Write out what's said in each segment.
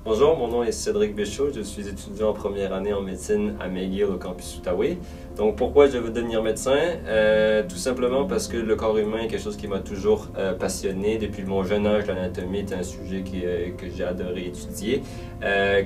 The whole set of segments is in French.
Bonjour, mon nom est Cédric Béchaud, je suis étudiant en première année en médecine à McGill au campus Outaouais. Donc pourquoi je veux devenir médecin? Tout simplement parce que le corps humain est quelque chose qui m'a toujours passionné. Depuis mon jeune âge, l'anatomie est un sujet que j'ai adoré étudier.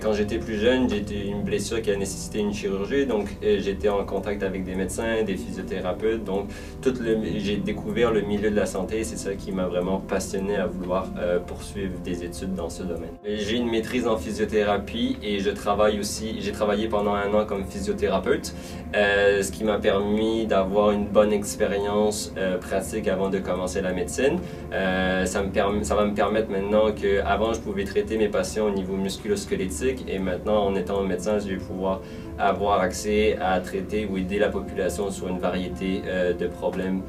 Quand j'étais plus jeune, j'ai eu une blessure qui a nécessité une chirurgie, donc j'étais en contact avec des médecins, des physiothérapeutes, donc j'ai découvert le milieu de la santé, c'est ça qui m'a vraiment passionné à vouloir poursuivre des études dans ce domaine. J'ai une maîtrise en physiothérapie et j'ai travaillé pendant 1 an comme physiothérapeute, ce qui m'a permis d'avoir une bonne expérience pratique avant de commencer la médecine. Ça va me permettre maintenant qu'avant je pouvais traiter mes patients au niveau musculo-squelettique et maintenant en étant médecin je vais pouvoir avoir accès à traiter ou aider la population sur une variété de problèmes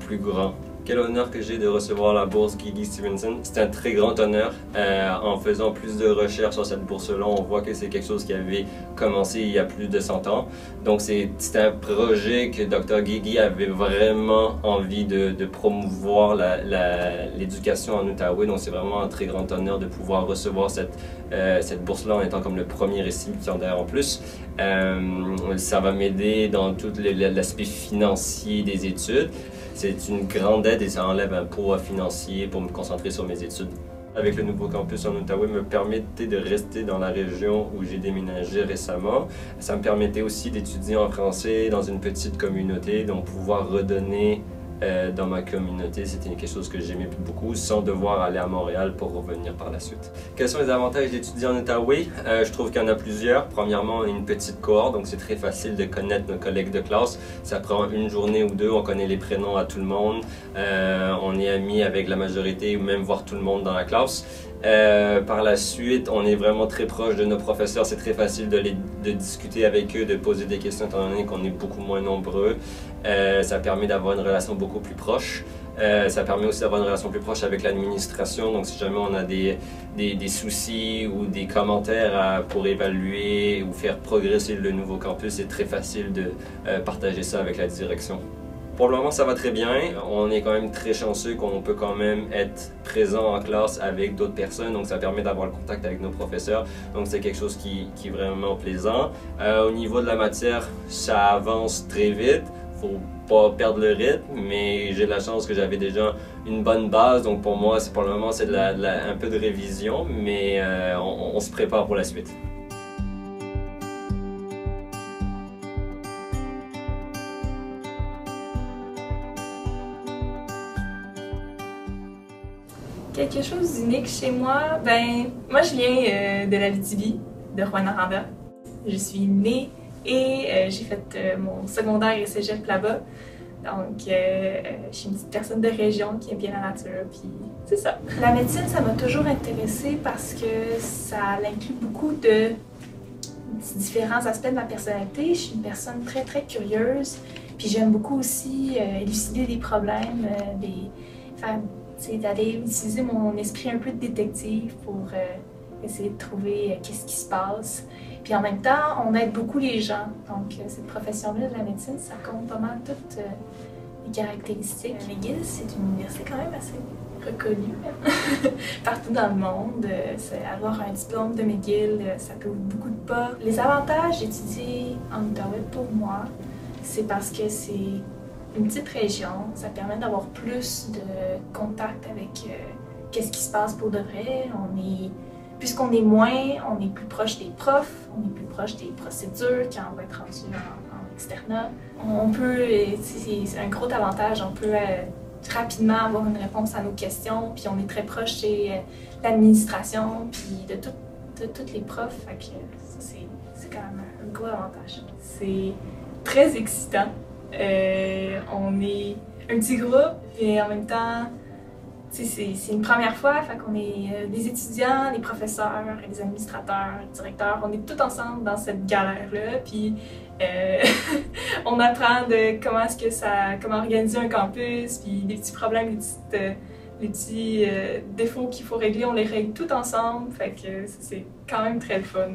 plus grands. Quel honneur que j'ai de recevoir la bourse Gigi Stevenson. C'est un très grand honneur. En faisant plus de recherches sur cette bourse-là, on voit que c'est quelque chose qui avait commencé il y a plus de 100 ans. Donc c'est un projet que Dr. Gigi avait vraiment envie de promouvoir l'éducation en Outaouais. Donc c'est vraiment un très grand honneur de pouvoir recevoir cette bourse-là en étant comme le premier récipiendaire en plus. Ça va m'aider dans tout l'aspect financier des études. C'est une grande aide et ça enlève un poids financier pour me concentrer sur mes études. Avec le nouveau campus en Outaouais, me permettait de rester dans la région où j'ai déménagé récemment. Ça me permettait aussi d'étudier en français dans une petite communauté, donc pouvoir redonner dans ma communauté, c'était quelque chose que j'aimais beaucoup sans devoir aller à Montréal pour revenir par la suite. Quels sont les avantages d'étudier en Outaouais? Je trouve qu'il y en a plusieurs. Premièrement, on est une petite cohorte, donc c'est très facile de connaître nos collègues de classe. Ça prend une journée ou deux, on connaît les prénoms à tout le monde. On est amis avec la majorité ou même voir tout le monde dans la classe. Par la suite, on est vraiment très proche de nos professeurs. C'est très facile de discuter avec eux, de poser des questions étant donné qu'on est beaucoup moins nombreux. Ça permet d'avoir une relation beaucoup plus proche. Ça permet aussi d'avoir une relation plus proche avec l'administration. Donc si jamais on a des soucis ou des commentaires pour évaluer ou faire progresser le nouveau campus, c'est très facile de partager ça avec la direction. Pour le moment, ça va très bien. On est quand même très chanceux qu'on peut quand même être présent en classe avec d'autres personnes. Donc, ça permet d'avoir le contact avec nos professeurs. Donc, c'est quelque chose qui est vraiment plaisant. Au niveau de la matière, ça avance très vite. Faut pas perdre le rythme, mais j'ai la chance que j'avais déjà une bonne base. Donc, pour moi, pour le moment, c'est un peu de révision, mais on se prépare pour la suite. Quelque chose d'unique chez moi, moi je viens de l'Abitibi, de Rouyn-Noranda. Je suis née et j'ai fait mon secondaire et cégep là-bas. Donc je suis une petite personne de région qui aime bien la nature, puis c'est ça. La médecine, ça m'a toujours intéressée parce que ça inclut beaucoup de différents aspects de ma personnalité. Je suis une personne très très curieuse, puis j'aime beaucoup aussi élucider des problèmes, d'aller utiliser mon esprit un peu de détective pour essayer de trouver qu'est-ce qui se passe. Puis en même temps, on aide beaucoup les gens. Donc cette profession-là de la médecine, ça compte pas mal toutes les caractéristiques. McGill, c'est une université quand même assez reconnue partout dans le monde. Avoir un diplôme de McGill, ça peut ouvrir beaucoup de portes. Les avantages d'étudier en Outaouais pour moi, c'est parce que c'est une petite région, ça permet d'avoir plus de contact avec qu'est-ce qui se passe pour de vrai. Puisqu'on est moins, on est plus proche des profs, on est plus proche des procédures quand on va être rendu en externat. C'est un gros avantage, on peut rapidement avoir une réponse à nos questions, puis on est très proche de l'administration, puis de toutes les profs, fait que ça c'est quand même un gros avantage. C'est très excitant. On est un petit groupe et en même temps, c'est une première fois, fait qu'on est des étudiants, des professeurs, des administrateurs, des directeurs, on est tous ensemble dans cette galère-là, puis on apprend de comment organiser un campus, puis les petits problèmes, les petits défauts qu'il faut régler, on les règle tous ensemble, fait que c'est quand même très le fun.